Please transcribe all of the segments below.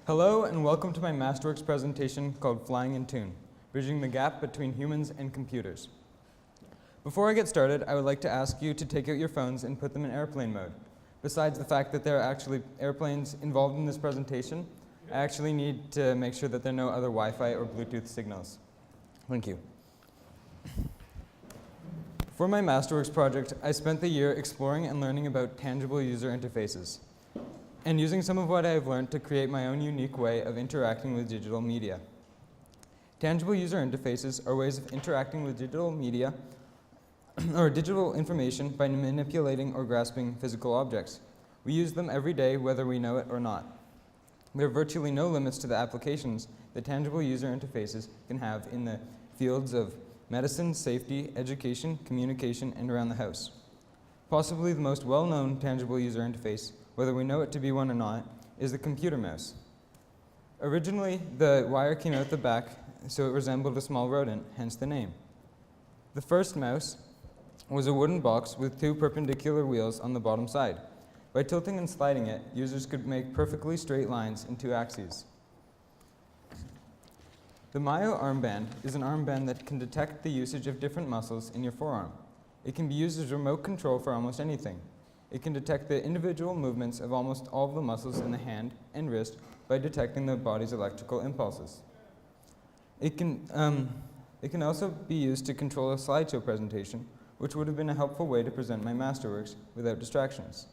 Hello and welcome to my Masterworks presentation called Flying in Tune, Bridging the Gap Between Humans and Computers. Before I get started, I would like to ask you to take out your phones and put them in airplane mode. Besides the fact that there are actually airplanes involved in this presentation, I actually need to make sure that there are no other Wi-Fi or Bluetooth signals. Thank you. For my Masterworks project, I spent the year exploring and learning about tangible user interfaces, and using some of what I have learned to create my own unique way of interacting with digital media. Tangible user interfaces are ways of interacting with digital media or digital information by manipulating or grasping physical objects. We use them every day whether we know it or not. There are virtually no limits to the applications that tangible user interfaces can have in the fields of medicine, safety, education, communication, and around the house. Possibly the most well-known tangible user interface, whether we know it to be one or not, is the computer mouse. Originally, the wire came out the back, so it resembled a small rodent, hence the name. The first mouse was a wooden box with two perpendicular wheels on the bottom side. By tilting and sliding it, users could make perfectly straight lines in two axes. The Myo armband is an armband that can detect the usage of different muscles in your forearm. It can be used as remote control for almost anything. It can detect the individual movements of almost all of the muscles in the hand and wrist by detecting the body's electrical impulses. It can also be used to control a slideshow presentation, which would have been a helpful way to present my Masterworks without distractions.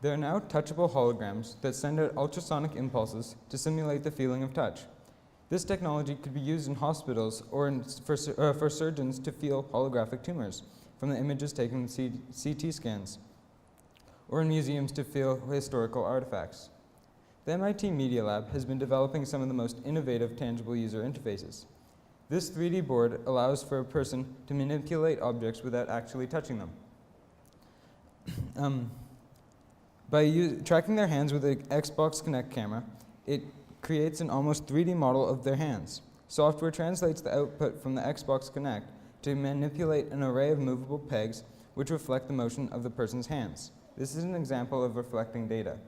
There are now touchable holograms that send out ultrasonic impulses to simulate the feeling of touch. This technology could be used in hospitals or for surgeons to feel holographic tumors from the images taken with CT scans, or in museums to feel historical artifacts. The MIT Media Lab has been developing some of the most innovative tangible user interfaces. This 3D board allows for a person to manipulate objects without actually touching them. By tracking their hands with the Xbox Kinect camera, it creates an almost 3D model of their hands. Software translates the output from the Xbox Kinect to manipulate an array of movable pegs which reflect the motion of the person's hands. This is an example of reflecting data.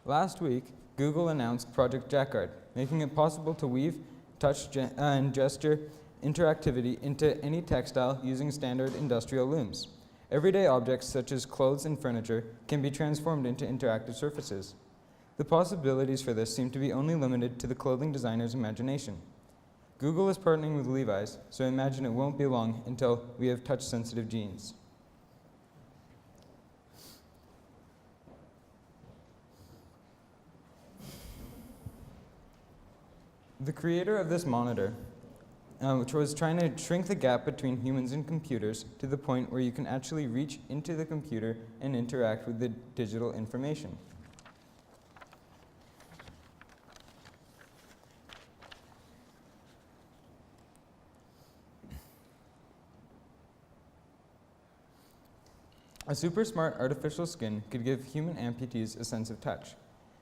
Last week, Google announced Project Jacquard, making it possible to weave touch and gesture interactivity into any textile using standard industrial looms. Everyday objects such as clothes and furniture can be transformed into interactive surfaces. The possibilities for this seem to be only limited to the clothing designer's imagination. Google is partnering with Levi's, so I imagine it won't be long until we have touch-sensitive jeans. The creator of this monitor, which was trying to shrink the gap between humans and computers to the point where you can actually reach into the computer and interact with the digital information. A super smart artificial skin could give human amputees a sense of touch.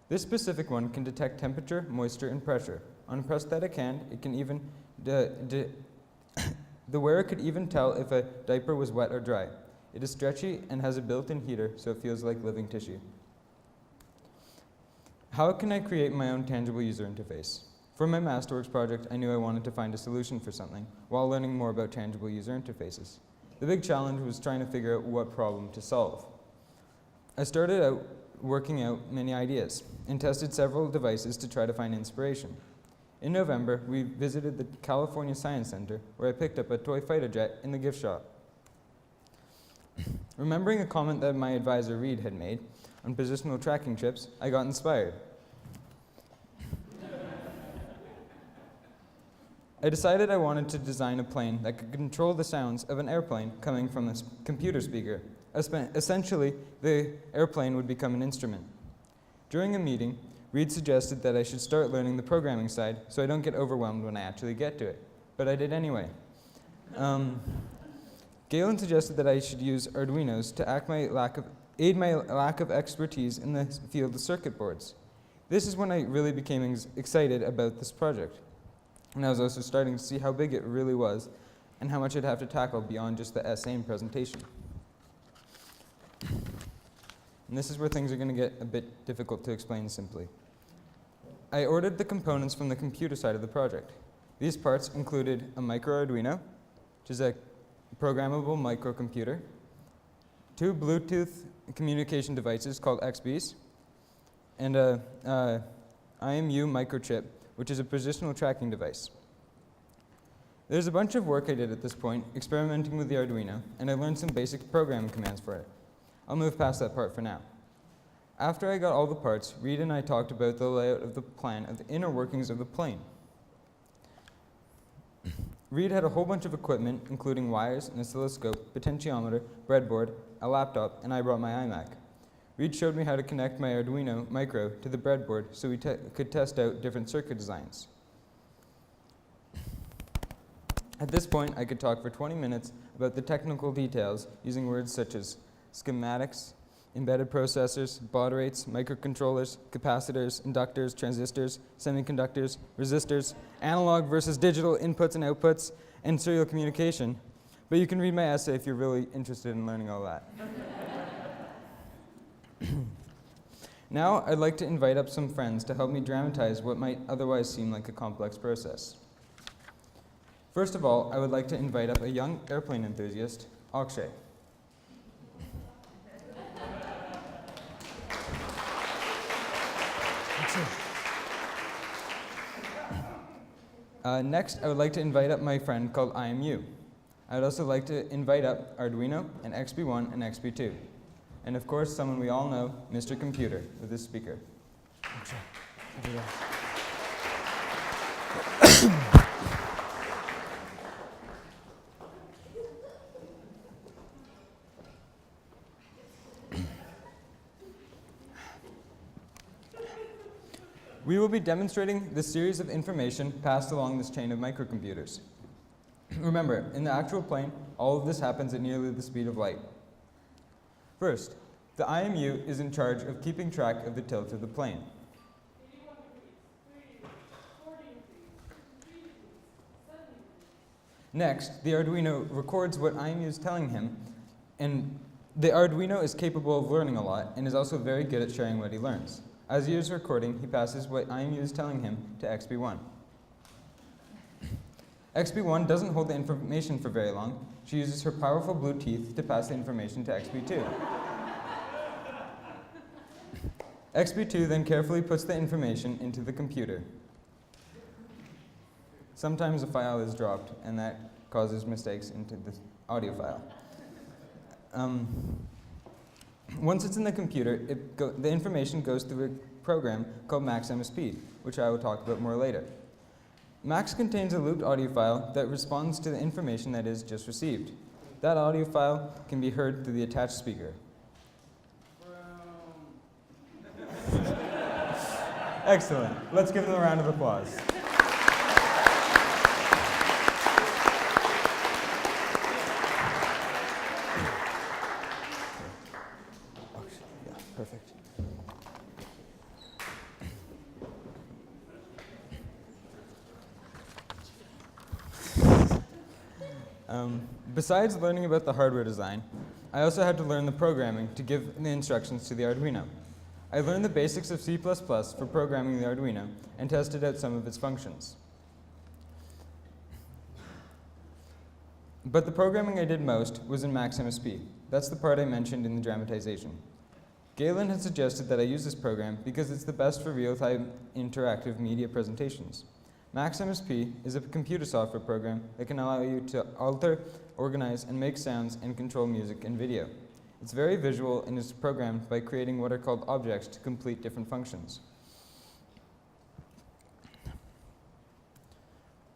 This specific one can detect temperature, moisture, and pressure. On a prosthetic hand, it can even the wearer could even tell if a diaper was wet or dry. It is stretchy and has a built-in heater, so it feels like living tissue. How can I create my own tangible user interface? For my Masterworks project, I knew I wanted to find a solution for something while learning more about tangible user interfaces. The big challenge was trying to figure out what problem to solve. I started out working out many ideas and tested several devices to try to find inspiration. In November, we visited the California Science Center, where I picked up a toy fighter jet in the gift shop. Remembering a comment that my advisor Reed had made on positional tracking chips, I got inspired. I decided I wanted to design a plane that could control the sounds of an airplane coming from a computer speaker. Essentially, the airplane would become an instrument. During a meeting, Reed suggested that I should start learning the programming side so I don't get overwhelmed when I actually get to it, but I did anyway. Galen suggested that I should use Arduinos to aid my lack of expertise in the field of circuit boards. This is when I really became excited about this project. And I was also starting to see how big it really was and how much I'd have to tackle beyond just the essay and presentation. And this is where things are going to get a bit difficult to explain simply. I ordered the components from the computer side of the project. These parts included a micro Arduino, which is a programmable microcomputer, 2 Bluetooth communication devices called XBs, and a IMU microchip, which is a positional tracking device. There's a bunch of work I did at this point, experimenting with the Arduino, and I learned some basic programming commands for it. I'll move past that part for now. After I got all the parts, Reed and I talked about the layout of the plan of the inner workings of the plane. Reed had a whole bunch of equipment, including wires, an oscilloscope, potentiometer, breadboard, a laptop, and I brought my iMac. Reed showed me how to connect my Arduino micro to the breadboard so we could test out different circuit designs. At this point, I could talk for 20 minutes about the technical details using words such as schematics, embedded processors, baud rates, microcontrollers, capacitors, inductors, transistors, semiconductors, resistors, analog versus digital inputs and outputs, and serial communication. But you can read my essay if you're really interested in learning all that. Now, I'd like to invite up some friends to help me dramatize what might otherwise seem like a complex process. First of all, I would like to invite up a young airplane enthusiast, Akshay. Next, I would like to invite up my friend called IMU. I would also like to invite up Arduino and XP1 and XP2. And of course, someone we all know, Mr. Computer, with his speaker. We will be demonstrating the series of information passed along this chain of microcomputers. Remember, in the actual plane, all of this happens at nearly the speed of light. First, the IMU is in charge of keeping track of the tilt of the plane. Next, the Arduino records what IMU is telling him, and the Arduino is capable of learning a lot and is also very good at sharing what he learns. As he is recording, he passes what IMU is telling him to XP1. XP1 doesn't hold the information for very long. She uses her powerful blue teeth to pass the information to XP2. XP2 then carefully puts the information into the computer. Sometimes a file is dropped, and that causes mistakes into the audio file. Once it's in the computer, the information goes through a program called MaxMSP, which I will talk about more later. Max contains a looped audio file that responds to the information that is just received. That audio file can be heard through the attached speaker. Excellent. Let's give them a round of applause. Perfect. Besides learning about the hardware design, I also had to learn the programming to give the instructions to the Arduino. I learned the basics of C++ for programming the Arduino and tested out some of its functions. But the programming I did most was in MaxMSP. That's the part I mentioned in the dramatization. Galen had suggested that I use this program because it's the best for real-time interactive media presentations. MaxMSP is a computer software program that can allow you to alter, organize, and make sounds and control music and video. It's very visual and is programmed by creating what are called objects to complete different functions.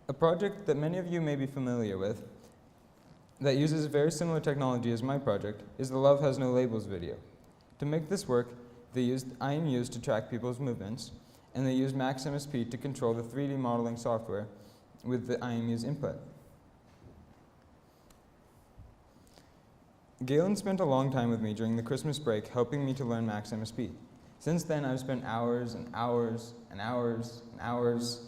A project that many of you may be familiar with that uses very similar technology as my project is the Love Has No Labels video. To make this work, they used IMUs to track people's movements, and they used MaxMSP to control the 3D modeling software with the IMU's input. Galen spent a long time with me during the Christmas break helping me to learn MaxMSP. Since then, I've spent hours and hours and hours and hours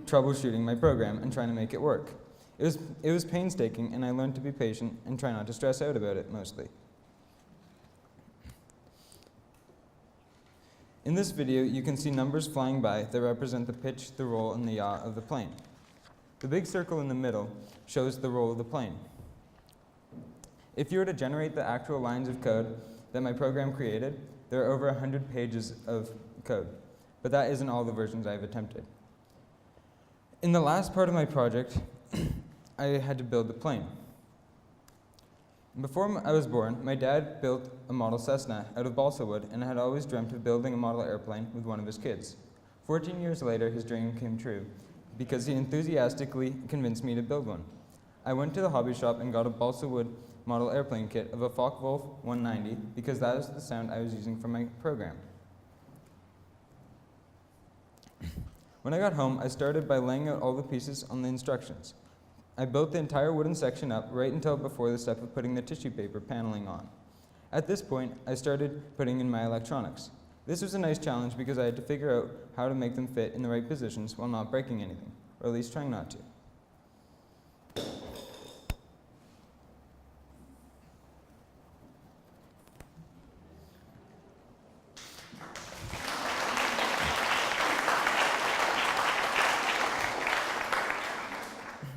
troubleshooting my program and trying to make it work. It was painstaking, and I learned to be patient and try not to stress out about it mostly. In this video, you can see numbers flying by that represent the pitch, the roll, and the yaw of the plane. The big circle in the middle shows the roll of the plane. If you were to generate the actual lines of code that my program created, there are over 100 pages of code, but that isn't all the versions I've attempted. In the last part of my project, I had to build the plane. Before I was born, my dad built a model Cessna out of balsa wood and had always dreamt of building a model airplane with one of his kids. 14 years later, his dream came true because he enthusiastically convinced me to build one. I went to the hobby shop and got a balsa wood model airplane kit of a Focke-Wulf 190 because that was the sound I was using for my program. When I got home, I started by laying out all the pieces on the instructions. I built the entire wooden section up right until before the step of putting the tissue paper paneling on. At this point, I started putting in my electronics. This was a nice challenge because I had to figure out how to make them fit in the right positions while not breaking anything, or at least trying not to.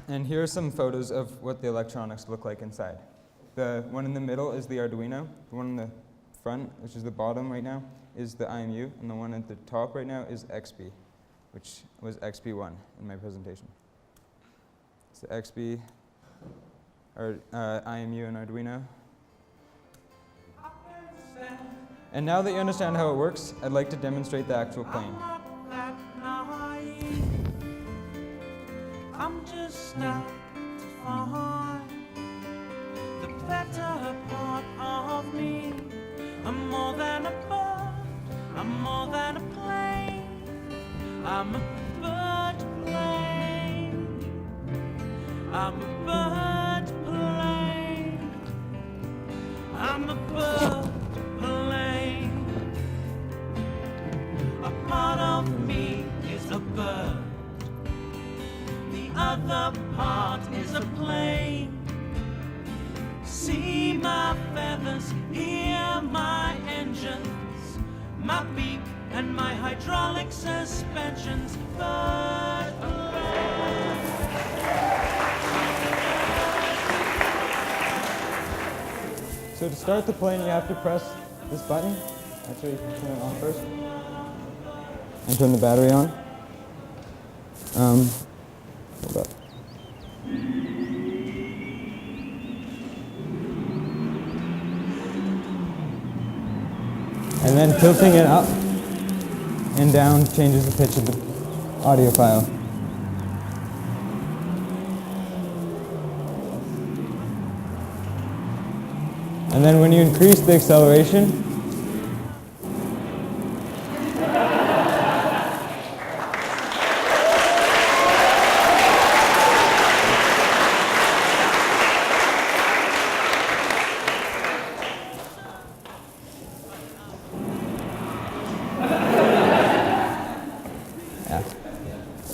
And here are some photos of what the electronics look like inside. The one in the middle is the Arduino. The one in the front, which is the bottom right now, is the IMU. And the one at the top right now is XP, which was XP1 in my presentation. It's the XP, or IMU and Arduino. And now that you understand how it works, I'd like to demonstrate the actual plane. I'm just out to find the better part of me. I'm more than a bird, I'm more than a plane. I'm a bird plane. I'm a bird plane. I'm a bird plane. A part of me is a bird. The other part is a plane. See my feathers, hear my engines, my beak and my hydraulic suspensions. Bird plane. So to start the plane, you have to press this button. Actually, you can turn it on first. And turn the battery on. Hold up. And then tilting it up and down changes the pitch of the audio file. And then when you increase the acceleration,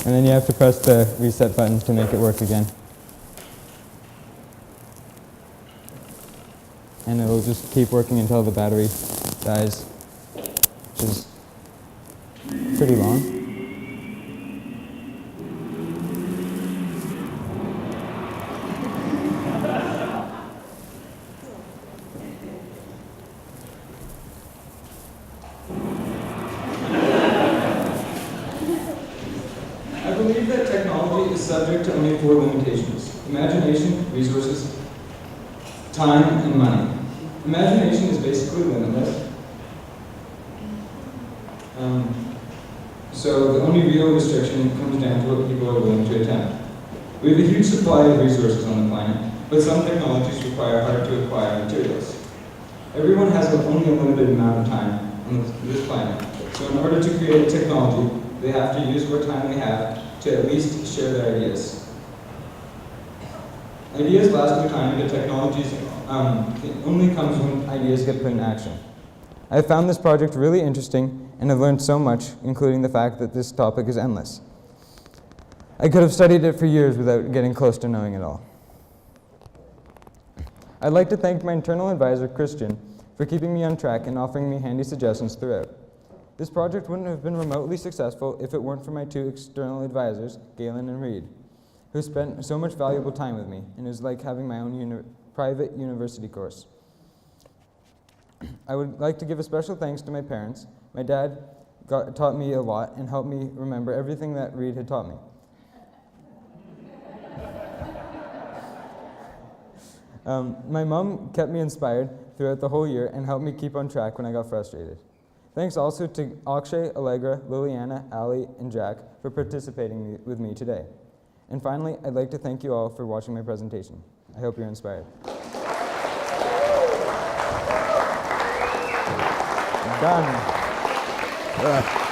and then you have to press the reset button to make it work again. And it'll just keep working until the battery dies, which is pretty long. I believe that technology is subject to only 4 limitations: imagination, resources, time, and money. Imagination is basically limitless. So the only real restriction comes down to what people are willing to attempt. We have a huge supply of resources on the planet, but some technologies require hard to acquire materials. Everyone has only a limited amount of time on this planet, so in order to create a technology, they have to use what time they have to at least share their ideas. Ideas last through time, but technologies only comes when ideas get put in action. I found this project really interesting and have learned so much, including the fact that this topic is endless. I could have studied it for years without getting close to knowing it all. I'd like to thank my internal advisor, Christian, for keeping me on track and offering me handy suggestions throughout. This project wouldn't have been remotely successful if it weren't for my two external advisors, Galen and Reed, who spent so much valuable time with me, and it was like having my own private university course. I would like to give a special thanks to my parents. My dad taught me a lot and helped me remember everything that Reed had taught me. My mom kept me inspired throughout the whole year and helped me keep on track when I got frustrated. Thanks also to Akshay, Allegra, Liliana, Ali, and Jack for participating with me today. And finally, I'd like to thank you all for watching my presentation. I hope you're inspired. Done.